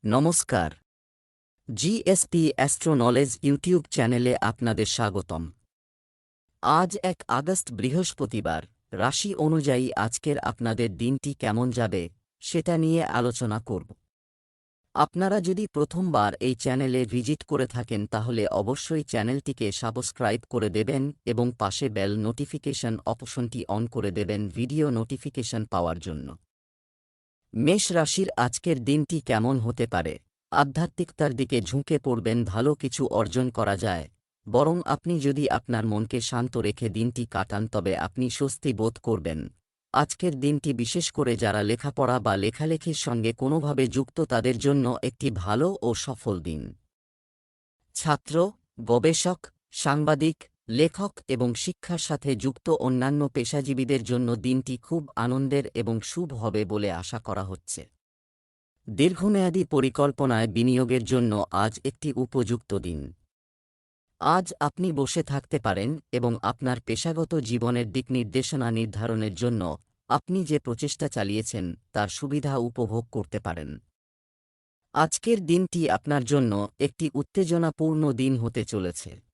নমস্কার। GSP astro knowledge YouTube চ্যানেলে আপনাদের স্বাগতম। আজ ১ আগস্ট বৃহস্পতিবার। রাশি অনুযায়ী আজকের আপনাদের দিনটি কেমন যাবে সেটা নিয়ে আলোচনা করব। আপনারা যদি প্রথমবার এই চ্যানেলে ভিজিট করে থাকেন তাহলে অবশ্যই চ্যানেলটিকে সাবস্ক্রাইব করে দেবেন এবং পাশে বেল নোটিফিকেশন অপশনটি অন করে দেবেন ভিডিও নোটিফিকেশন পাওয়ার জন্য। মেষ রাশির আজকের দিনটি কেমন হতে পারে? আধ্যাত্মিকতার দিকে ঝুঁকে পড়বেন, ভালো কিছু অর্জন করা যায়। বরং আপনি যদি আপনার মনকে শান্ত রেখে দিনটি কাটান তবে আপনি স্বস্তি বোধ করবেন। আজকের দিনটি বিশেষ করে যারা লেখাপড়া বা লেখালেখির সঙ্গে কোনোভাবে যুক্ত তাদের জন্য একটি ভালো ও সফল দিন। ছাত্র, গবেষক, সাংবাদিক, লেখক এবং শিক্ষার সাথে যুক্ত অন্যান্য পেশাজীবীদের জন্য দিনটি খুব আনন্দের এবং শুভ হবে বলে আশা করা হচ্ছে। দীর্ঘমেয়াদী পরিকল্পনায় বিনিয়োগের জন্য আজ একটি উপযুক্ত দিন। আজ আপনি বসে থাকতে পারেন এবং আপনার পেশাগত জীবনের দিকনির্দেশনা নির্ধারণের জন্য আপনি যে প্রচেষ্টা চালিয়েছেন তার সুবিধা উপভোগ করতে পারেন। আজকের দিনটি আপনার জন্য একটি উত্তেজনাপূর্ণ দিন হতে চলেছে।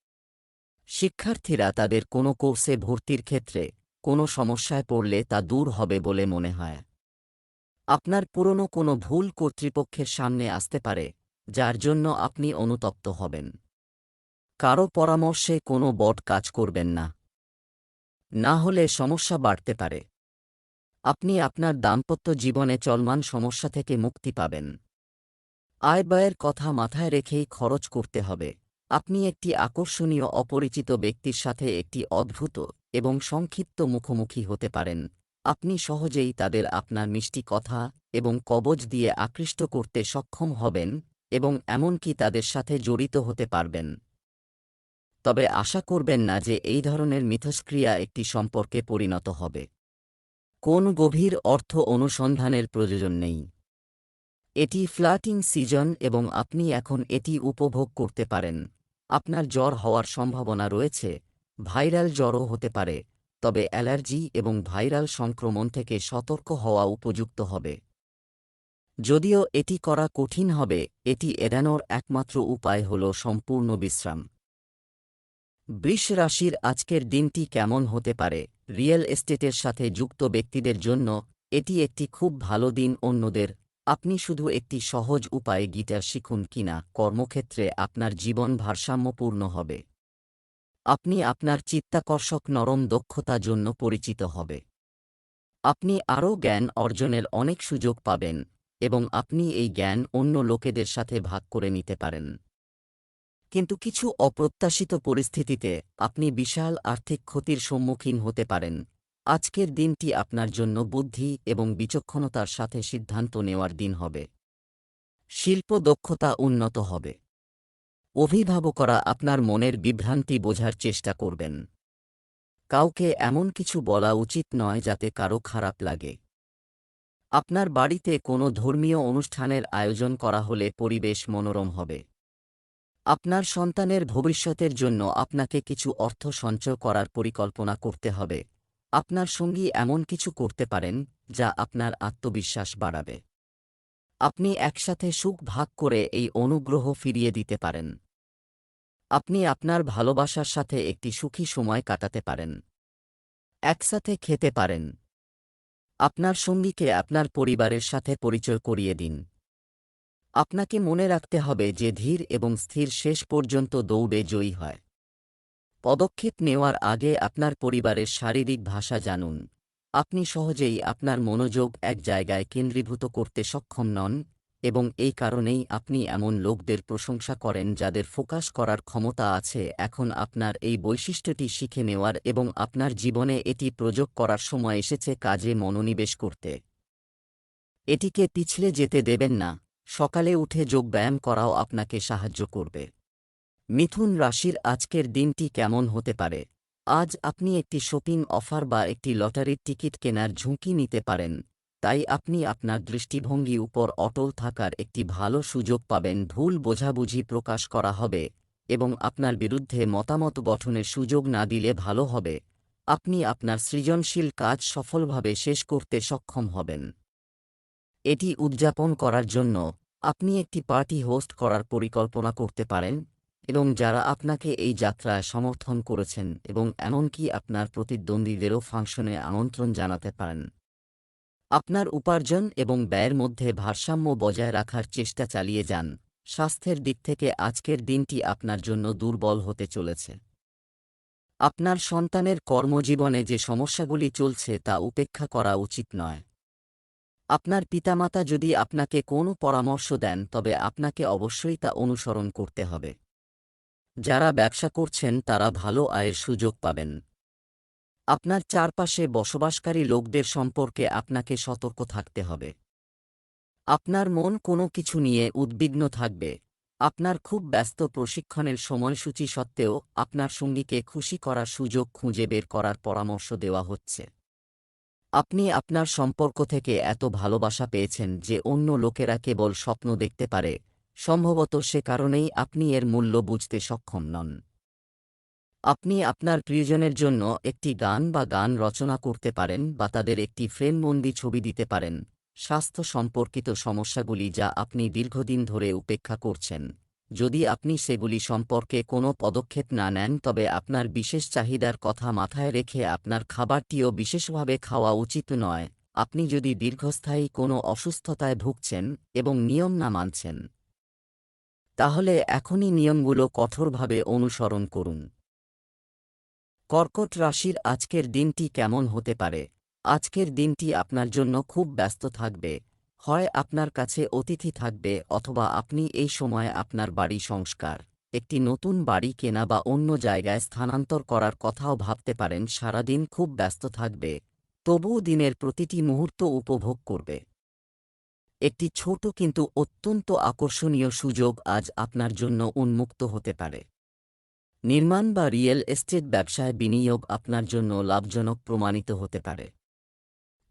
শিক্ষার্থীরা তাদের কোনো কোর্সে ভর্তির ক্ষেত্রে কোনো সমস্যায় পড়লে তা দূর হবে বলে মনে হয়। আপনার পুরনো কোনো ভুল কর্তৃপক্ষের সামনে আসতে পারে, যার জন্য আপনি অনুতপ্ত হবেন। কারো পরামর্শে কোনো বড় কাজ করবেন না, না হলে সমস্যা বাড়তে পারে। আপনি আপনার দাম্পত্য জীবনে চলমান সমস্যা থেকে মুক্তি পাবেন। আয়-ব্যয়ের কথা মাথায় রেখেই খরচ করতে হবে। আপনি একটি আকর্ষণীয় অপরিচিত ব্যক্তির সাথে একটি অদ্ভুত এবং সংক্ষিপ্ত মুখোমুখি হতে পারেন। আপনি সহজেই তাদের আপনার মিষ্টি কথা এবং কবজ দিয়ে আকৃষ্ট করতে সক্ষম হবেন এবং এমনকি তাদের সাথে জড়িত হতে পারবেন। তবে আশা করবেন না যে এই ধরনের মিথস্ক্রিয়া একটি সম্পর্কে পরিণত হবে। কোন গভীর অর্থ অনুসন্ধানের প্রয়োজন নেই। এটি ফ্লার্টিং সিজন এবং আপনি এখন এটি উপভোগ করতে পারেন। আপনার জ্বর হওয়ার সম্ভাবনা রয়েছে, ভাইরাল জ্বরও হতে পারে, তবে অ্যালার্জি এবং ভাইরাল সংক্রমণ থেকে সতর্ক হওয়া উপযুক্ত হবে। যদিও এটি করা কঠিন হবে, এটি এড়ানোর একমাত্র উপায় হল সম্পূর্ণ বিশ্রাম। বৃষ রাশির আজকের দিনটি কেমন হতে পারে? রিয়েল এস্টেটের সাথে যুক্ত ব্যক্তিদের জন্য এটি একটি খুব ভালো দিন। অন্যদের আপনি শুধু একটি সহজ উপায়ে গিটার শিখুন কিনা কর্মক্ষেত্রে আপনার জীবন ভারসাম্যপূর্ণ হবে। আপনি আপনার চিত্তাকর্ষক নরম দক্ষতা জন্য পরিচিত হবে। আপনি আরও জ্ঞান অর্জনের অনেক সুযোগ পাবেন এবং আপনি এই জ্ঞান অন্য লোকেদের সাথে ভাগ করে নিতে পারেন। কিন্তু কিছু অপ্রত্যাশিত পরিস্থিতিতে আপনি বিশাল আর্থিক ক্ষতির সম্মুখীন হতে পারেন। আজকের দিনটি আপনার জন্য বুদ্ধি এবং বিচক্ষণতার সাথে সিদ্ধান্ত নেওয়ার দিন হবে। শিল্প দক্ষতা উন্নত হবে। অভিভাবকরা আপনার মনের বিভ্রান্তি বোঝার চেষ্টা করবেন। কাউকে এমন কিছু বলা উচিত নয় যাতে কারো খারাপ লাগে। আপনার বাড়িতে কোনো ধর্মীয় অনুষ্ঠানের আয়োজন করা হলে পরিবেশ মনোরম হবে। আপনার সন্তানের ভবিষ্যতের জন্য আপনাকে কিছু অর্থ সঞ্চয় করার পরিকল্পনা করতে হবে। আপনার সঙ্গী এমন কিছু করতে পারেন যা আপনার আত্মবিশ্বাস বাড়াবে। আপনি একসাথে সুখ ভাগ করে এই অনুগ্রহ ফিরিয়ে দিতে পারেন। আপনি আপনার ভালোবাসার সাথে একটি সুখী সময় কাটাতে পারেন। একসাথে খেতে পারেন। আপনার সঙ্গীকে আপনার পরিবারের সাথে পরিচয় করিয়ে দিন। আপনাকে মনে রাখতে হবে যে ধীর এবং স্থির শেষ পর্যন্ত দৌড়ে জয়ী হয়। পদক্ষেপ নেওয়ার আগে আপনার পরিবারের শারীরিক ভাষা জানুন। আপনি সহজেই আপনার মনোযোগ এক জায়গায় কেন্দ্রীভূত করতে সক্ষম নন এবং এই কারণেই আপনি এমন লোকদের প্রশংসা করেন যাদের ফোকাস করার ক্ষমতা আছে। এখন আপনার এই বৈশিষ্ট্যটি শিখে নেওয়ার এবং আপনার জীবনে এটি প্রয়োগ করার সময় এসেছে। কাজে মনোনিবেশ করতে এটিকে পিছলে যেতে দেবেন না। সকালে উঠে যোগব্যায়াম করাও আপনাকে সাহায্য করবে। মিথুন রাশির আজকের দিনটি কেমন হতে পারে? আজ আপনি একটি শপিং অফার বা একটি লটারির টিকিট কেনার ঝুঁকি নিতে পারেন, তাই আপনি আপনার দৃষ্টিভঙ্গি উপর অটল থাকার একটি ভালো সুযোগ পাবেন। ভুল বোঝাবুঝি প্রকাশ করা হবে এবং আপনার বিরুদ্ধে মতামত গঠনের সুযোগ না দিলে ভালো হবে। আপনি আপনার সৃজনশীল কাজ সফলভাবে শেষ করতে সক্ষম হবেন। এটি উদযাপন করার জন্য আপনি একটি পার্টি হোস্ট করার পরিকল্পনা করতে পারেন এবং যারা আপনাকে এই যাত্রায় সমর্থন করেছেন এবং এমনকি আপনার প্রতিদ্বন্দ্বীদেরও ফাংশনে আমন্ত্রণ জানাতে পারেন। আপনার উপার্জন এবং ব্যয়ের মধ্যে ভারসাম্য বজায় রাখার চেষ্টা চালিয়ে যান। স্বাস্থ্যের দিক থেকে আজকের দিনটি আপনার জন্য দুর্বল হতে চলেছে। আপনার সন্তানের কর্মজীবনে যে সমস্যাগুলি চলছে তা উপেক্ষা করা উচিত নয়। আপনার পিতামাতা যদি আপনাকে কোনো পরামর্শ দেন তবে আপনাকে অবশ্যই তা অনুসরণ করতে হবে। যারা ব্যবসা করছেন তারা ভালো আয়ের সুযোগ পাবেন। আপনার চারপাশে বসবাসকারী লোকদের সম্পর্কে আপনাকে সতর্ক থাকতে হবে। আপনার মন কোনো কিছু নিয়ে উদ্বিগ্ন থাকবে। আপনার খুব ব্যস্ত প্রশিক্ষণের সময়সূচি সত্ত্বেও আপনার সঙ্গীকে খুশি করার সুযোগ খুঁজে বের করার পরামর্শ দেওয়া হচ্ছে। আপনি আপনার সম্পর্ক থেকে এত ভালোবাসা পেয়েছেন যে অন্য লোকেরা কেবল স্বপ্ন দেখতে পারে, সম্ভবত সে কারণেই আপনি এর মূল্য বুঝতে সক্ষম নন। আপনি আপনার প্রিয়জনের জন্য একটি গান বা গান রচনা করতে পারেন বা তাদের একটি ফ্রেমবন্দি ছবি দিতে পারেন। স্বাস্থ্য সম্পর্কিত সমস্যাগুলি যা আপনি দীর্ঘদিন ধরে উপেক্ষা করছেন, যদি আপনি সেগুলি সম্পর্কে কোনো পদক্ষেপ না নেন তবে আপনার বিশেষ চাহিদার কথা মাথায় রেখে আপনার খাবারটিও বিশেষভাবে খাওয়া উচিত নয়। আপনি যদি দীর্ঘস্থায়ী কোনো অসুস্থতায় ভুগছেন এবং নিয়ম না মানছেন, তাহলে এখনই নিয়মগুলো কঠোরভাবে অনুসরণ করুন। কর্কট রাশির আজকের দিনটি কেমন হতে পারে? আজকের দিনটি আপনার জন্য খুব ব্যস্ত থাকবে। হয় আপনার কাছে অতিথি থাকবে অথবা আপনি এই সময় আপনার বাড়ি সংস্কার, একটি নতুন বাড়ি কেনা বা অন্য জায়গায় স্থানান্তর করার কথাও ভাবতে পারেন। সারাদিন খুব ব্যস্ত থাকবে, তবুও দিনের প্রতিটি মুহূর্ত উপভোগ করবে। একটি ছোট কিন্তু অত্যন্ত আকর্ষণীয় সুযোগ আজ আপনার জন্য উন্মুক্ত হতে পারে। নির্মাণ বা রিয়েল এস্টেট ব্যবসায় বিনিয়োগ আপনার জন্য লাভজনক প্রমাণিত হতে পারে।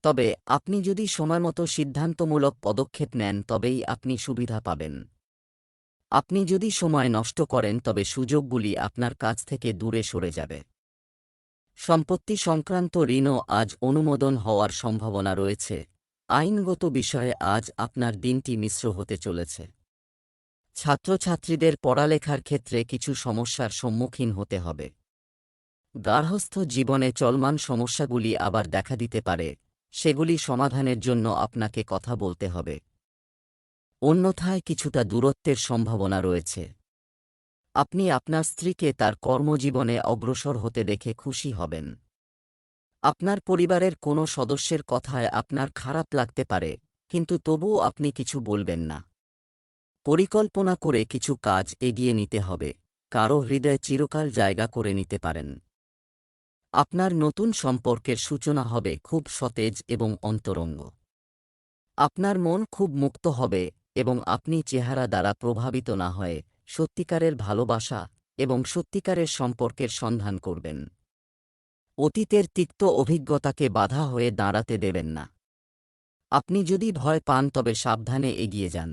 তবে আপনি যদি সময়মতো সিদ্ধান্তমূলক পদক্ষেপ নেন তবেই আপনি সুবিধা পাবেন। আপনি যদি সময় নষ্ট করেন তবে সুযোগগুলি আপনার কাছ থেকে দূরে সরে যাবে। সম্পত্তি সংক্রান্ত ঋণও আজ অনুমোদন হওয়ার সম্ভাবনা রয়েছে। আইনগত বিষয়ে আজ আপনার দিনটি মিশ্র হতে চলেছে। ছাত্রছাত্রীদের পড়ালেখার ক্ষেত্রে কিছু সমস্যার সম্মুখীন হতে হবে। গার্হস্থ্য জীবনে চলমান সমস্যাগুলি আবার দেখা দিতে পারে, সেগুলি সমাধানের জন্য আপনাকে কথা বলতে হবে। অন্যথায় কিছুটা দূরত্বের সম্ভাবনা রয়েছে। আপনি আপনার স্ত্রীকে তার কর্মজীবনে অগ্রসর হতে দেখে খুশি হবেন। আপনার পরিবারের কোনো সদস্যের কথায় আপনার খারাপ লাগতে পারে, কিন্তু তবুও আপনি কিছু বলবেন না। পরিকল্পনা করে কিছু কাজ এগিয়ে নিতে হবে, কারো হৃদয়ে চিরকাল জায়গা করে নিতে পারেন। আপনার নতুন সম্পর্কের সূচনা হবে খুব সতেজ এবং অন্তরঙ্গ। আপনার মন খুব মুক্ত হবে এবং আপনি চেহারা দ্বারা প্রভাবিত না হয়ে সত্যিকারের ভালোবাসা এবং সত্যিকারের সম্পর্কের সন্ধান করবেন। অতীতের তিক্ত অভিজ্ঞতাকে বাধা হয়ে দাঁড়াতে দেবেন না। আপনি যদি ভয় পান তবে সাবধানে এগিয়ে যান।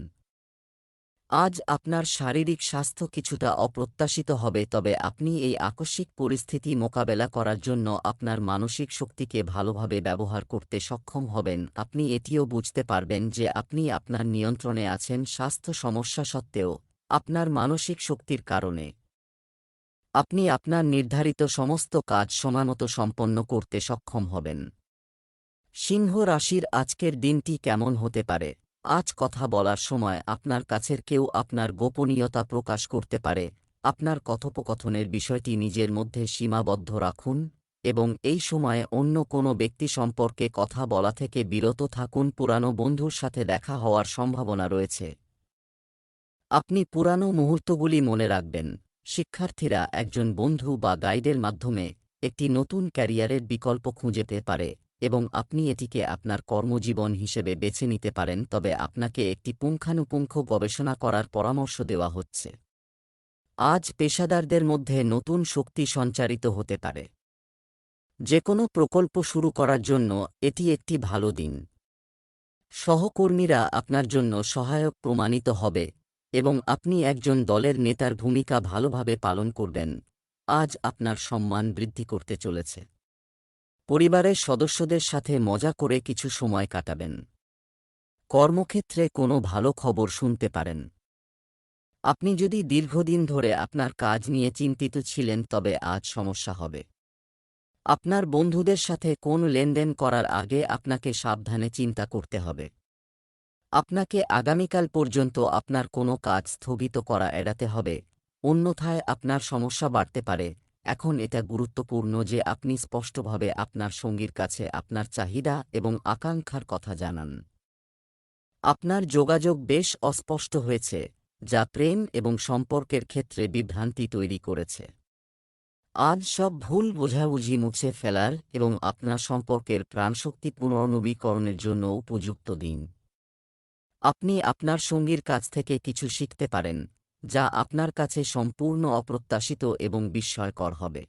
আজ আপনার শারীরিক স্বাস্থ্য কিছুটা অপ্রত্যাশিত হবে, তবে আপনি এই আকস্মিক পরিস্থিতি মোকাবেলা করার জন্য আপনার মানসিক শক্তিকে ভালোভাবে ব্যবহার করতে সক্ষম হবেন। আপনি এটিও বুঝতে পারবেন যে আপনি আপনার নিয়ন্ত্রণে আছেন। স্বাস্থ্য সমস্যা সত্ত্বেও আপনার মানসিক শক্তির কারণে আপনি আপনার নির্ধারিত সমস্ত কাজ সময়মতো সম্পন্ন করতে সক্ষম হবেন। সিংহ রাশির আজকের দিনটি কেমন হতে পারে? আজ কথা বলার সময় আপনার কাছের কেউ আপনার গোপনীয়তা প্রকাশ করতে পারে। আপনার কথোপকথনের বিষয়টি নিজের মধ্যে সীমাবদ্ধ রাখুন এবং এই সময়ে অন্য কোনো ব্যক্তি সম্পর্কে কথা বলা থেকে বিরত থাকুন। পুরানো বন্ধুর সাথে দেখা হওয়ার সম্ভাবনা রয়েছে। আপনি পুরানো মুহূর্তগুলি মনে রাখবেন। শিক্ষার্থীরা একজন বন্ধু বা গাইডের মাধ্যমে একটি নতুন ক্যারিয়ারের বিকল্প খুঁজতে পারে এবং আপনি এটিকে আপনার কর্মজীবন হিসেবে বেছে নিতে পারেন, তবে আপনাকে একটি পুঙ্খানুপুঙ্খ গবেষণা করার পরামর্শ দেওয়া হচ্ছে। আজ পেশাদারদের মধ্যে নতুন শক্তি সঞ্চারিত হতে পারে। যে কোনো প্রকল্প শুরু করার জন্য এটি একটি ভালো দিন। সহকর্মীরা আপনার জন্য সহায়ক প্রমাণিত হবে এবং আপনি একজন দলের নেতার ভূমিকা ভালোভাবে পালন করবেন। আজ আপনার সম্মান বৃদ্ধি করতে চলেছে। পরিবারের সদস্যদের সাথে মজা করে কিছু সময় কাটাবেন। কর্মক্ষেত্রে কোনো ভালো খবর শুনতে পারেন। আপনি যদি দীর্ঘদিন ধরে আপনার কাজ নিয়ে চিন্তিত ছিলেন তবে আজ সমস্যা হবে। আপনার বন্ধুদের সাথে কোন লেনদেন করার আগে আপনাকে সাবধানে চিন্তা করতে হবে। আপনাকে আগামীকাল পর্যন্ত আপনার কোনো কাজ স্থগিত করা এড়াতে হবে, অন্যথায় আপনার সমস্যা বাড়তে পারে। এখন এটা গুরুত্বপূর্ণ যে আপনি স্পষ্টভাবে আপনার সঙ্গীর কাছে আপনার চাহিদা এবং আকাঙ্ক্ষার কথা জানান। আপনার যোগাযোগ বেশ অস্পষ্ট হয়েছে, যা প্রেম এবং সম্পর্কের ক্ষেত্রে বিভ্রান্তি তৈরি করেছে। আজ সব ভুল বোঝাবুঝি মুছে ফেলার এবং আপনার সম্পর্কের প্রাণশক্তি পুনর্নবীকরণের জন্য উপযুক্ত দিন। আপনি আপনার সঙ্গীর কাছ থেকে কিছু শিখতে পারেন, যা আপনার কাছে সম্পূর্ণ অপ্রত্যাশিত এবং বিস্ময়কর হবে।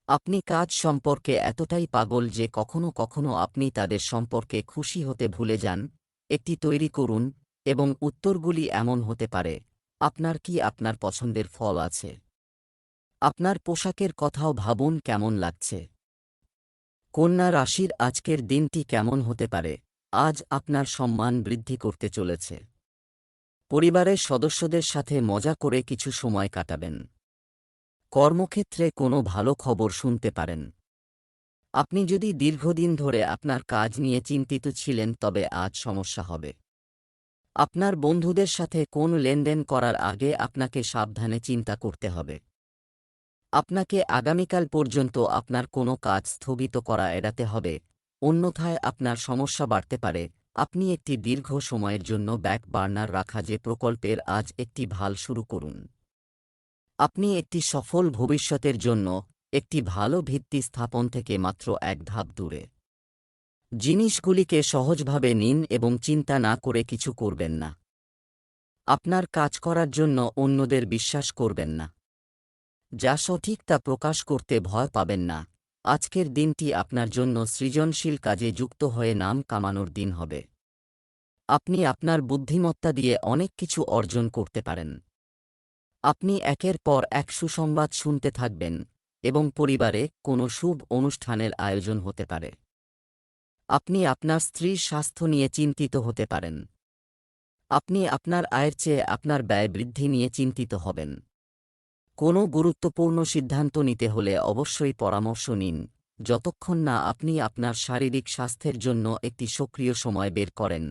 আপনি কাজ সম্পর্কে এতটাই পাগল যে কখনো কখনো আপনি তাদের সম্পর্কে খুশি হতে ভুলে যান। একটি তৈরি করুন এবং উত্তরগুলি এমন হতে পারে: আপনার কি আপনার পছন্দের ফল আছে? আপনার পোশাকের কথাও ভাবুন কেমন লাগছে। কন্যা রাশির আজকের দিনটি কেমন হতে পারে? আজ আপনার সম্মান বৃদ্ধি করতে চলেছে। পরিবারের সদস্যদের সাথে মজা করে কিছু সময় কাটাবেন। কর্মক্ষেত্রে কোনো ভালো খবর শুনতে পারেন। আপনি যদি দীর্ঘদিন ধরে আপনার কাজ নিয়ে চিন্তিত ছিলেন তবে আজ সমস্যা হবে। আপনার বন্ধুদের সাথে কোন লেনদেন করার আগে আপনাকে সাবধানে চিন্তা করতে হবে। আপনাকে আগামীকাল পর্যন্ত আপনার কোনো কাজ স্থগিত করা এড়াতে হবে, অন্যথায় আপনার সমস্যা বাড়তে পারে। আপনি একটি দীর্ঘ সময়ের জন্য ব্যাক বার্নার রাখা যে প্রকল্পের আজ একটি ভাল শুরু করুন। আপনি একটি সফল ভবিষ্যতের জন্য একটি ভালো ভিত্তি স্থাপন থেকে মাত্র এক ধাপ দূরে। জিনিসগুলিকে সহজভাবে নিন এবং চিন্তা না করে কিছু করবেন না। আপনার কাজ করার জন্য অন্যদের বিশ্বাস করবেন না। যা সঠিক তা প্রকাশ করতে ভয় পাবেন না। আজকের দিনটি আপনার জন্য সৃজনশীল কাজে যুক্ত হয়ে নাম কামানোর দিন হবে। আপনি আপনার বুদ্ধিমত্তা দিয়ে অনেক কিছু অর্জন করতে পারেন। আপনি একের পর এক সুসংবাদ শুনতে থাকবেন এবং পরিবারে কোনো শুভ অনুষ্ঠানের আয়োজন হতে পারে। আপনি আপনার স্ত্রীর স্বাস্থ্য নিয়ে চিন্তিত হতে পারেন। আপনি আপনার আয়ের চেয়ে আপনার ব্যয় বৃদ্ধি নিয়ে চিন্তিত হবেন। কোনো গুরুত্বপূর্ণ সিদ্ধান্ত নিতে হলে অবশ্যই পরামর্শ নিন, যতক্ষণ না আপনি আপনার শারীরিক স্বাস্থ্যের জন্য একটি সক্রিয় সময় বের করেন।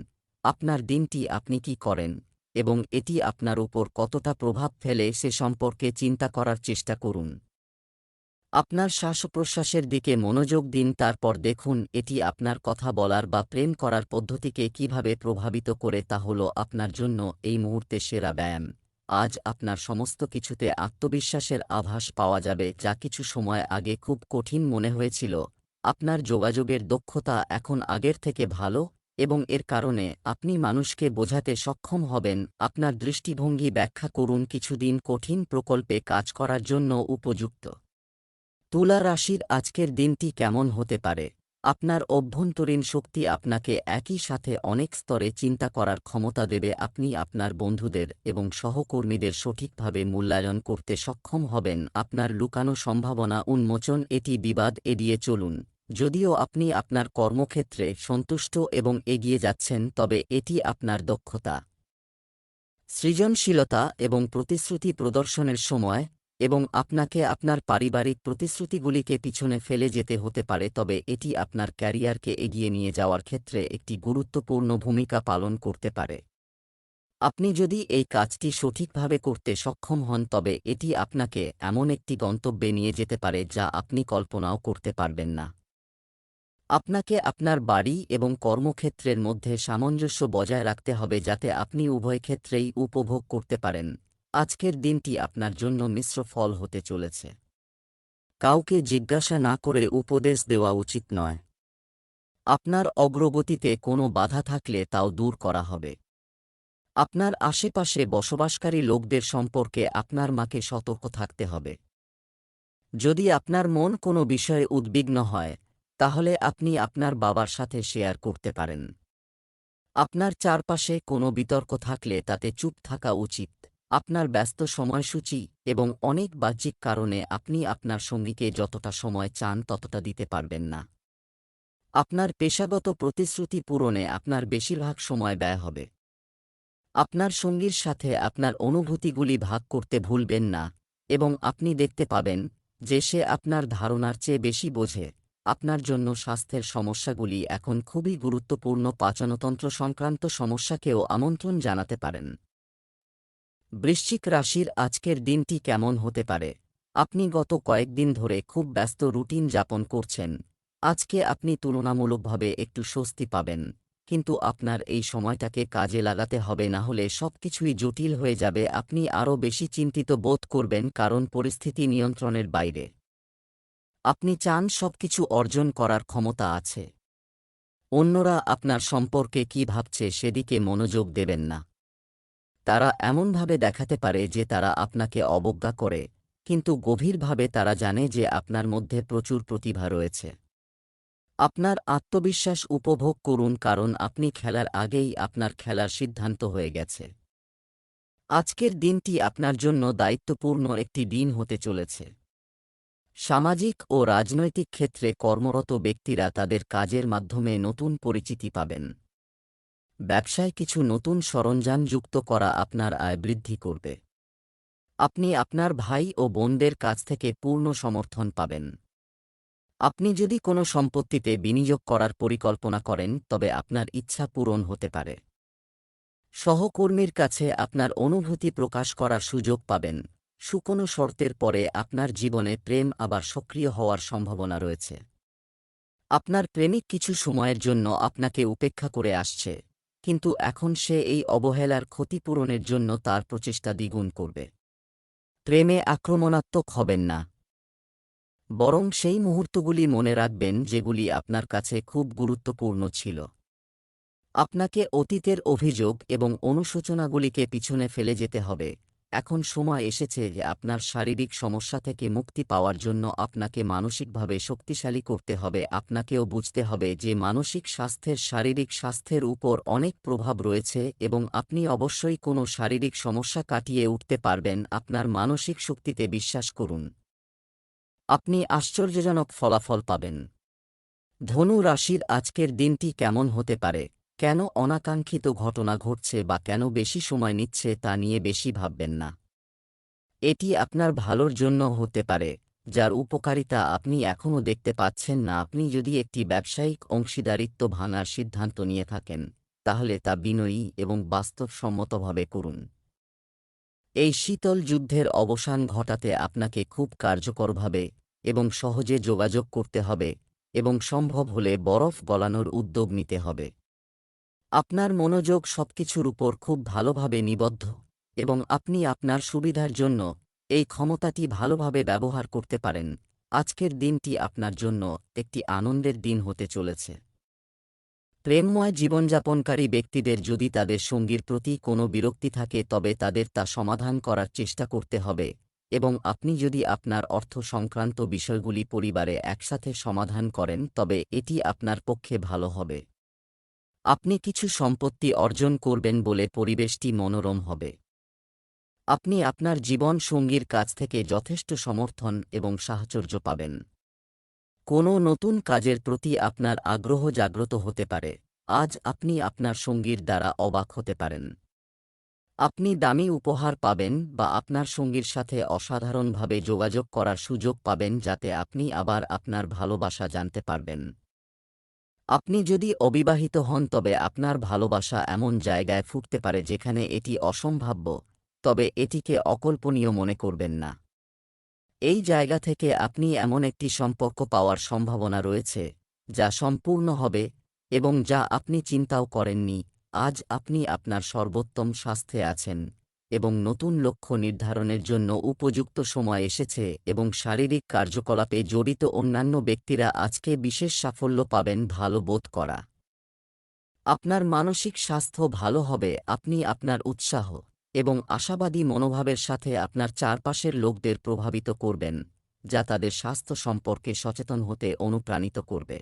আপনার দিনটি আপনি কি করেন এবং এটি আপনার উপর কতটা প্রভাব ফেলে সে সম্পর্কে চিন্তা করার চেষ্টা করুন। আপনার শ্বাসপ্রশ্বাসের দিকে মনোযোগ দিন, তারপর দেখুন এটি আপনার কথা বলার বা প্রেম করার পদ্ধতিকে কিভাবে প্রভাবিত করে। তা হল আপনার জন্য এই মুহূর্তে সেরা ব্যায়াম। আজ আপনার সমস্ত কিছুতে আত্মবিশ্বাসের আভাস পাওয়া যাবে, যা কিছু সময় আগে খুব কঠিন মনে হয়েছিল। আপনার যোগাযোগের দক্ষতা এখন আগের থেকে ভালো এবং এর কারণে আপনি মানুষকে বোঝাতে সক্ষম হবেন। আপনার দৃষ্টিভঙ্গি ব্যাখ্যা করুন কিছুদিন কঠিন প্রকল্পে কাজ করার জন্য উপযুক্ত। তুলা রাশির আজকের দিনটি কেমন হতে পারে? আপনার অভ্যন্তরীণ শক্তি আপনাকে একই সাথে অনেক স্তরে চিন্তা করার ক্ষমতা দেবে। আপনি আপনার বন্ধুদের এবং সহকর্মীদের সঠিকভাবে মূল্যায়ন করতে সক্ষম হবেন। আপনার লুকানো সম্ভাবনা উন্মোচন, এটি বিবাদ এড়িয়ে চলুন। যদিও আপনি আপনার কর্মক্ষেত্রে সন্তুষ্ট এবং এগিয়ে যাচ্ছেন, তবে এটি আপনার দক্ষতা, সৃজনশীলতা এবং প্রতিশ্রুতি প্রদর্শনের সময় এবং আপনাকে আপনার পারিবারিক প্রতিশ্রুতিগুলিকে পিছনে ফেলে যেতে হতে পারে, তবে এটি আপনার ক্যারিয়ারকে এগিয়ে নিয়ে যাওয়ার ক্ষেত্রে একটি গুরুত্বপূর্ণ ভূমিকা পালন করতে পারে। আপনি যদি এই কাজটি সঠিকভাবে করতে সক্ষম হন তবে এটি আপনাকে এমন একটি গন্তব্যে নিয়ে যেতে পারে যা আপনি কল্পনাও করতে পারবেন না। আপনাকে আপনার বাড়ি এবং কর্মক্ষেত্রের মধ্যে সামঞ্জস্য বজায় রাখতে হবে যাতে আপনি উভয় ক্ষেত্রেই উপভোগ করতে পারেন। আজকের দিনটি আপনার জন্য মিশ্র ফল হতে চলেছে। কাউকে জিজ্ঞাসা না করে উপদেশ দেওয়া উচিত নয়। আপনার অগ্রগতিতে কোনো বাধা থাকলে তাও দূর করা হবে। আপনার আশেপাশে বসবাসকারী লোকদের সম্পর্কে আপনার মাকে সতর্ক থাকতে হবে। যদি আপনার মন কোনো বিষয়ে উদ্বিগ্ন হয়, তাহলে আপনি আপনার বাবার সাথে শেয়ার করতে পারেন। আপনার চারপাশে কোনো বিতর্ক থাকলে তাতে চুপ থাকা উচিত। আপনার ব্যস্ত সময়সূচি এবং অনেক বাহ্যিক কারণে আপনি আপনার সঙ্গীকে যতটা সময় চান ততটা দিতে পারবেন না। আপনার পেশাগত প্রতিশ্রুতি পূরণে আপনার বেশিরভাগ সময় ব্যয় হবে। আপনার সঙ্গীর সাথে আপনার অনুভূতিগুলি ভাগ করতে ভুলবেন না, এবং আপনি দেখতে পাবেন যে সে আপনার ধারণার চেয়ে বেশি বোঝে। আপনার জন্য স্বাস্থ্যের সমস্যাগুলি এখন খুবই গুরুত্বপূর্ণ। পাচনতন্ত্র সংক্রান্ত সমস্যাকেও আমন্ত্রণ জানাতে পারেন। বৃশ্চিক রাশির আজকের দিনটি কেমন হতে পারে? আপনি গত কয়েকদিন ধরে খুব ব্যস্ত রুটিন যাপন করছেন। আজকে আপনি তুলনামূলকভাবে একটু স্বস্তি পাবেন, কিন্তু আপনার এই সময়টাকে কাজে লাগাতে হবে, না হলে সবকিছুই জটিল হয়ে যাবে। আপনি আরও বেশি চিন্তিত বোধ করবেন কারণ পরিস্থিতি নিয়ন্ত্রণের বাইরে। আপনি চান সবকিছু অর্জন করার ক্ষমতা আছে। অন্যরা আপনার সম্পর্কে কী ভাবছে সেদিকে মনোযোগ দেবেন না। তারা এমনভাবে দেখাতে পারে যে তারা আপনাকে অবজ্ঞা করে, কিন্তু গভীরভাবে তারা জানে যে আপনার মধ্যে প্রচুর প্রতিভা রয়েছে। আপনার আত্মবিশ্বাস উপভোগ করুন কারণ আপনি খেলার আগেই আপনার খেলার সিদ্ধান্ত হয়ে গেছে। আজকের দিনটি আপনার জন্য দায়িত্বপূর্ণ একটি দিন হতে চলেছে। সামাজিক ও রাজনৈতিক ক্ষেত্রে কর্মরত ব্যক্তিরা তাদের কাজের মাধ্যমে নতুন পরিচিতি পাবেন। ব্যবসায় কিছু নতুন সরঞ্জাম যুক্ত করা আপনার আয় বৃদ্ধি করবে। আপনি আপনার ভাই ও বোনদের কাছ থেকে পূর্ণ সমর্থন পাবেন। আপনি যদি কোনো সম্পত্তিতে বিনিয়োগ করার পরিকল্পনা করেন তবে আপনার ইচ্ছা পূরণ হতে পারে। সহকর্মীর কাছে আপনার অনুভূতি প্রকাশ করার সুযোগ পাবেন। শুকনো শর্তের পরে আপনার জীবনে প্রেম আবার সক্রিয় হওয়ার সম্ভাবনা রয়েছে। আপনার প্রেমিক কিছু সময়ের জন্য আপনাকে উপেক্ষা করে আসছে, কিন্তু এখন সে এই অবহেলার ক্ষতিপূরণের জন্য তার প্রচেষ্টা দ্বিগুণ করবে। প্রেমে আক্রমণাত্মক হবেন না, বরং সেই মুহূর্তগুলি মনে রাখবেন যেগুলি আপনার কাছে খুব গুরুত্বপূর্ণ ছিল। আপনাকে অতীতের অভিযোগ এবং অনুশোচনাগুলিকে পিছনে ফেলে যেতে হবে। এখন সময় এসেছে যে আপনার শারীরিক সমস্যা থেকে মুক্তি পাওয়ার জন্য আপনাকে মানসিকভাবে শক্তিশালী করতে হবে। আপনাকেও বুঝতে হবে যে মানসিক স্বাস্থ্যের শারীরিক স্বাস্থ্যের উপর অনেক প্রভাব রয়েছে এবং আপনি অবশ্যই কোনো শারীরিক সমস্যা কাটিয়ে উঠতে পারবেন। আপনার মানসিক শক্তিতে বিশ্বাস করুন। আপনি আশ্চর্যজনক ফলাফল পাবেন। ধনু রাশির আজকের দিনটি কেমন হতে পারে? কেন অনাকাঙ্ক্ষিত ঘটনা ঘটছে বা কেন বেশি সময় নিচ্ছে তা নিয়ে বেশি ভাববেন না। এটি আপনার ভালোর জন্য হতে পারে, যার উপকারিতা আপনি এখনও দেখতে পাচ্ছেন না। আপনি যদি একটি ব্যবসায়িক অংশীদারিত্ব ভাঙার সিদ্ধান্ত নিয়ে থাকেন, তাহলে তা বিনয়ী এবং বাস্তবসম্মতভাবে করুন। এই শীতল যুদ্ধের অবসান ঘটাতে আপনাকে খুব কার্যকরভাবে এবং সহজে যোগাযোগ করতে হবে এবং সম্ভব হলে বরফ গলানোর উদ্যোগ নিতে হবে। আপনার মনোযোগ সবকিছুর উপর খুব ভালোভাবে নিবদ্ধ এবং আপনি আপনার সুবিধার জন্য এই ক্ষমতাটি ভালোভাবে ব্যবহার করতে পারেন। আজকের দিনটি আপনার জন্য একটি আনন্দের দিন হতে চলেছে। প্রেমময় জীবনযাপনকারী ব্যক্তিদের যদি তাদের সঙ্গীর প্রতি কোনো বিরক্তি থাকে তবে তাদের তা সমাধান করার চেষ্টা করতে হবে, এবং আপনি যদি আপনার অর্থ সংক্রান্ত বিষয়গুলি পরিবারে একসাথে সমাধান করেন তবে এটি আপনার পক্ষে ভালো হবে। আপনি কিছু সম্পত্তি অর্জন করবেন বলে পরিবেশটি মনোরম হবে। আপনি আপনার জীবন সঙ্গীর কাছ থেকে যথেষ্ট সমর্থন এবং সাহচর্য পাবেন। কোনো নতুন কাজের প্রতি আপনার আগ্রহ জাগ্রত হতে পারে। আজ আপনি আপনার সঙ্গীর দ্বারা অবাক হতে পারেন। আপনি দামি উপহার পাবেন বা আপনার সঙ্গীর সাথে অসাধারণভাবে যোগাযোগ করার সুযোগ পাবেন যাতে আপনি আবার আপনার ভালোবাসা জানতে পারবেন। আপনি যদি অবিবাহিত হন তবে আপনার ভালোবাসা এমন জায়গায় ফুটতে পারে যেখানে এটি অসম্ভাব্য, তবে এটিকে অকল্পনীয় মনে করবেন না। এই জায়গা থেকে আপনি এমন একটি সম্পর্ক পাওয়ার সম্ভাবনা রয়েছে যা সম্পূর্ণ হবে এবং যা আপনি চিন্তাও করেননি। আজ আপনি আপনার সর্বোত্তম স্বাস্থ্যে আছেন এবং নতুন লক্ষ্য নির্ধারণের জন্য উপযুক্ত সময় এসেছে এবং শারীরিক কার্যকলাপে জড়িত অন্যান্য ব্যক্তিরা আজকে বিশেষ সাফল্য পাবেন। ভালো বোধ করা। আপনার মানসিক স্বাস্থ্য ভালো হবে। আপনি আপনার উৎসাহ এবং আশাবাদী মনোভাবের সাথে আপনার চারপাশের লোকদের প্রভাবিত করবেন, যা তাদের স্বাস্থ্য সম্পর্কে সচেতন হতে অনুপ্রাণিত করবে।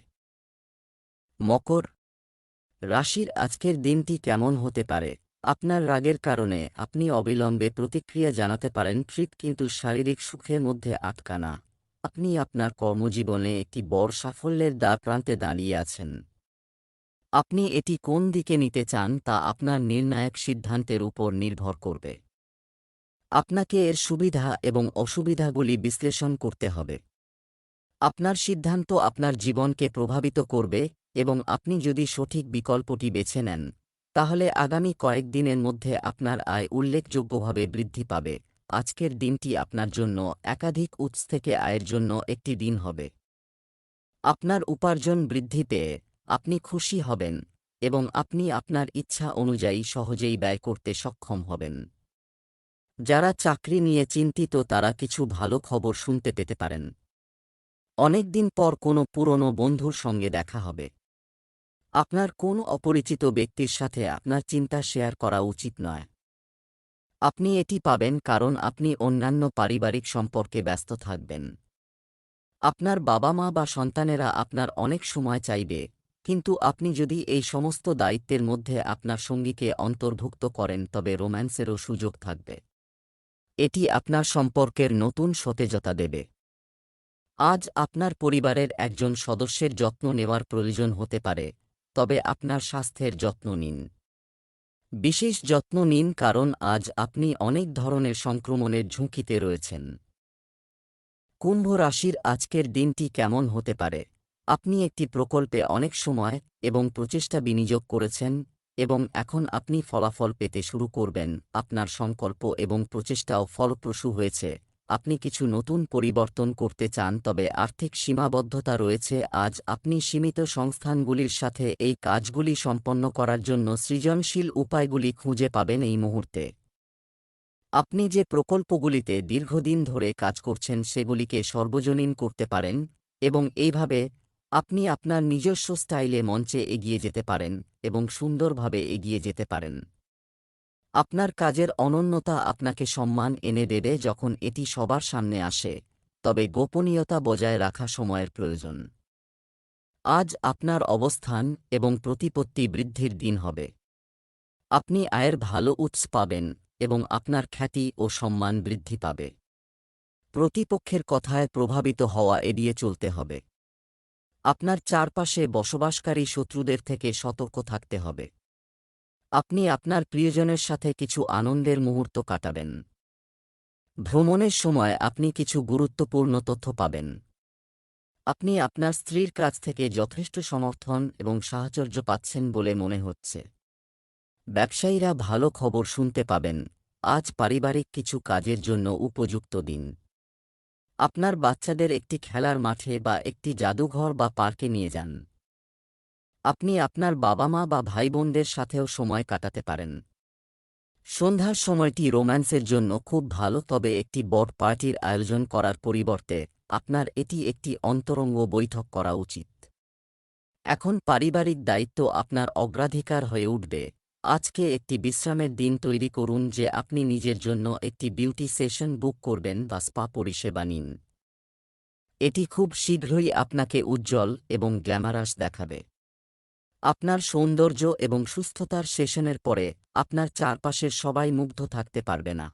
মকর রাশির আজকের দিনটি কেমন হতে পারে? আপনার রাগের কারণে আপনি অবিলম্বে প্রতিক্রিয়া জানাতে পারেন, ঠিক, কিন্তু শারীরিক সুখের মধ্যে আটকা না। আপনি আপনার কর্মজীবনে একটি বড় সাফল্যের দ্বারপ্রান্তে দাঁড়িয়ে আছেন। আপনি এটি কোন দিকে নিতে চান তা আপনার নির্ণায়ক সিদ্ধান্তের উপর নির্ভর করবে। আপনাকে এর সুবিধা এবং অসুবিধাগুলি বিশ্লেষণ করতে হবে। আপনার সিদ্ধান্ত আপনার জীবনকে প্রভাবিত করবে এবং আপনি যদি সঠিক বিকল্পটি বেছে নেন, তাহলে আগামী কয়েকদিনের মধ্যে আপনার আয় উল্লেখযোগ্যভাবে বৃদ্ধি পাবে। আজকের দিনটি আপনার জন্য একাধিক উৎস থেকে আয়ের জন্য একটি দিন হবে। আপনার উপার্জন বৃদ্ধি পেয়ে আপনি খুশি হবেন এবং আপনি আপনার ইচ্ছা অনুযায়ী সহজেই ব্যয় করতে সক্ষম হবেন। যারা চাকরি নিয়ে চিন্তিত তারা কিছু ভালো খবর শুনতে পেতে পারেন। অনেকদিন পর কোনো পুরনো বন্ধুর সঙ্গে দেখা হবে। আপনার কোনো অপরিচিত ব্যক্তির সাথে আপনার চিন্তা শেয়ার করা উচিত নয়। আপনি এটি পাবেন কারণ আপনি অন্যান্য পারিবারিক সম্পর্কে ব্যস্ত থাকবেন। আপনার বাবা-মা বা সন্তানেরা আপনার অনেক সময় চাইবে, কিন্তু আপনি যদি এই সমস্ত দায়িত্বের মধ্যে আপনার সঙ্গীকে অন্তর্ভুক্ত করেন তবে রোম্যান্সেরও সুযোগ থাকবে। এটি আপনার সম্পর্কের নতুন সতেজতা দেবে। আজ আপনার পরিবারের একজন সদস্যের যত্ন নেওয়ার প্রয়োজন হতে পারে, তবে আপনার স্বাস্থ্যের যত্ন নিন। বিশেষ যত্ন নিন কারণ আজ আপনি অনেক ধরনের সংক্রমণের ঝুঁকিতে রয়েছেন। কুম্ভ রাশির আজকের দিনটি কেমন হতে পারে? আপনি একটি প্রকল্পে অনেক সময় এবং প্রচেষ্টা বিনিয়োগ করেছেন এবং এখন আপনি ফলাফল পেতে শুরু করবেন। আপনার সংকল্প এবং প্রচেষ্টাও ফলপ্রসূ হয়েছে। আপনি কিছু নতুন পরিবর্তন করতে চান তবে আর্থিক সীমাবদ্ধতা রয়েছে। আজ আপনি সীমিত সংস্থানগুলির সাথে এই কাজগুলি সম্পন্ন করার জন্য সৃজনশীল উপায়গুলি খুঁজে পাবেন এই মুহূর্তে। আপনি যে প্রকল্পগুলিতে দীর্ঘদিন ধরে কাজ করছেন সেগুলিকে সর্বজনীন করতে পারেন এবং এইভাবে আপনি আপনার নিজস্ব স্টাইলে মঞ্চে এগিয়ে যেতে পারেন এবং সুন্দরভাবে এগিয়ে যেতে পারেন। আপনার কাজের অনন্যতা আপনাকে সম্মান এনে দেবে যখন এটি সবার সামনে আসে, তবে গোপনীয়তা বজায় রাখা সময়ের প্রয়োজন। আজ আপনার অবস্থান এবং প্রতিপত্তি বৃদ্ধির দিন হবে। আপনি আয়ের ভালো উৎস পাবেন এবং আপনার খ্যাতি ও সম্মান বৃদ্ধি পাবে। প্রতিপক্ষের কথায় প্রভাবিত হওয়া এড়িয়ে চলতে হবে। আপনার চারপাশে বসবাসকারী শত্রুদের থেকে সতর্ক থাকতে হবে। আপনি আপনার প্রিয়জনের সাথে কিছু আনন্দের মুহূর্ত কাটাবেন। ভ্রমণের সময় আপনি কিছু গুরুত্বপূর্ণ তথ্য পাবেন। আপনি আপনার স্ত্রীর কাছ থেকে যথেষ্ট সমর্থন এবং সাহচর্য পাচ্ছেন বলে মনে হচ্ছে। ব্যবসায়ীরা ভালো খবর শুনতে পাবেন। আজ পারিবারিক কিছু কাজের জন্য উপযুক্ত দিন। আপনার বাচ্চাদের একটি খেলার মাঠে বা একটি জাদুঘর বা পার্কে নিয়ে যান। আপনি আপনার বাবা-মা বা ভাই-বোনদের সাথেও সময় কাটাতে পারেন। সন্ধ্যার সময়টি রোম্যান্সের জন্য খুব ভালো তবে একটি বড় পার্টির আয়োজন করার পরিবর্তে আপনার এটি একটি অন্তরঙ্গ বৈঠক করা উচিত। এখন পারিবারিক দায়িত্ব আপনার অগ্রাধিকার হয়ে উঠবে। আজকে একটি বিশ্রামের দিন তৈরি করুন যে আপনি নিজের জন্য একটি বিউটি সেশন বুক করবেন বা স্পা পরিষেবা নিন। এটি খুব শীঘ্রই আপনাকে উজ্জ্বল এবং গ্ল্যামারাস দেখাবে। আপনার সৌন্দর্য এবং সুস্থতার সেশনের পরে আপনার চারপাশের সবাই মুগ্ধ থাকতে পারবে না।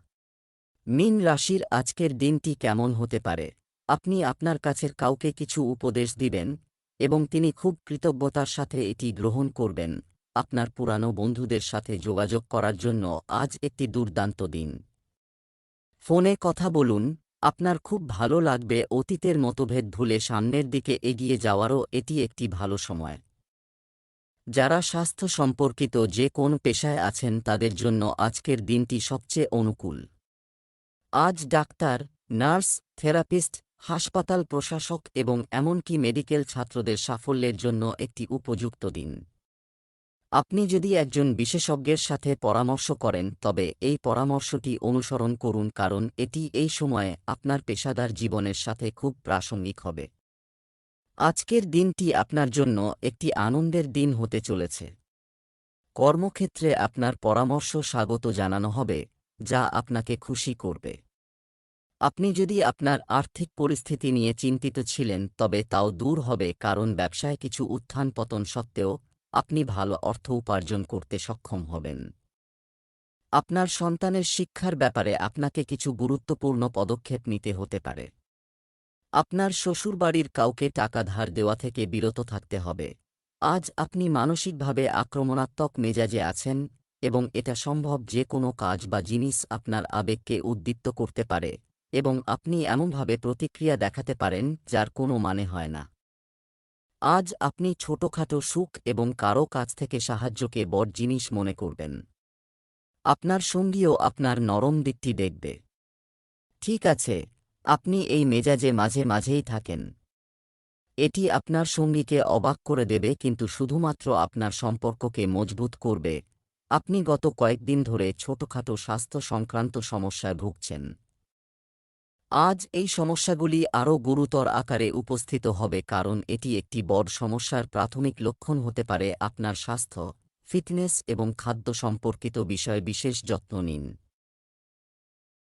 মীন রাশির আজকের দিনটি কেমন হতে পারে? আপনি আপনার কাছের কাউকে কিছু উপদেশ দিবেন এবং তিনি খুব কৃতজ্ঞতার সাথে এটি গ্রহণ করবেন। আপনার পুরানো বন্ধুদের সাথে যোগাযোগ করার জন্য আজ একটি দুর্দান্ত দিন। ফোনে কথা বলুন, আপনার খুব ভালো লাগবে। অতীতের মতভেদ ভুলে সামনের দিকে এগিয়ে যাওয়ারও এটি একটি ভালো সময়। যারা স্বাস্থ্য সম্পর্কিত যে কোন পেশায় আছেন তাদের জন্য আজকের দিনটি সবচেয়ে অনুকূল। আজ ডাক্তার, নার্স, থেরাপিস্ট, হাসপাতাল প্রশাসক এবং এমনকি মেডিকেল ছাত্রদের সাফল্যের জন্য একটি উপযুক্ত দিন। আপনি যদি একজন বিশেষজ্ঞের সাথে পরামর্শ করেন তবে এই পরামর্শটি অনুসরণ করুন কারণ এটি এই সময়ে আপনার পেশাদার জীবনের সাথে খুব প্রাসঙ্গিক হবে। আজকের দিনটি আপনার জন্য একটি আনন্দের দিন হতে চলেছে। কর্মক্ষেত্রে আপনার পরামর্শ স্বাগত জানানো হবে, যা আপনাকে খুশি করবে। আপনি যদি আপনার আর্থিক পরিস্থিতি নিয়ে চিন্তিত ছিলেন তবে তাও দূর হবে কারণ ব্যবসায় কিছু উত্থান পতন সত্ত্বেও আপনি ভালো অর্থ উপার্জন করতে সক্ষম হবেন। আপনার সন্তানের শিক্ষার ব্যাপারে আপনাকে কিছু গুরুত্বপূর্ণ পদক্ষেপ নিতে হতে পারে। আপনার শ্বশুরবাড়ির কাউকে টাকা ধার দেওয়া থেকে বিরত থাকতে হবে। আজ আপনি মানসিকভাবে আক্রমণাত্মক মেজাজে আছেন এবং এটা সম্ভব যে কোনো কাজ বা জিনিস আপনার আবেগকে উদ্দীপ্ত করতে পারে এবং আপনি এমনভাবে প্রতিক্রিয়া দেখাতে পারেন যার কোনো মানে হয় না। আজ আপনি ছোটখাটো সুখ এবং কারও কাছ থেকে সাহায্যকে বড় জিনিস মনে করবেন। আপনার সঙ্গীও আপনার নরম দিকটি দেখবে। ঠিক আছে, আপনি এই মেজাজে মাঝে মাঝেই থাকেন। এটি আপনার সঙ্গীকে অবাক করে দেবে কিন্তু শুধুমাত্র আপনার সম্পর্ককে মজবুত করবে। আপনি গত কয়েকদিন ধরে ছোটখাটো স্বাস্থ্য সংক্রান্ত সমস্যায় ভুগছেন। আজ এই সমস্যাগুলি আরও গুরুতর আকারে উপস্থিত হবে কারণ এটি একটি বড় সমস্যার প্রাথমিক লক্ষণ হতে পারে। আপনার স্বাস্থ্য, ফিটনেস এবং খাদ্য সম্পর্কিত বিষয়ে বিশেষ যত্ন নিন।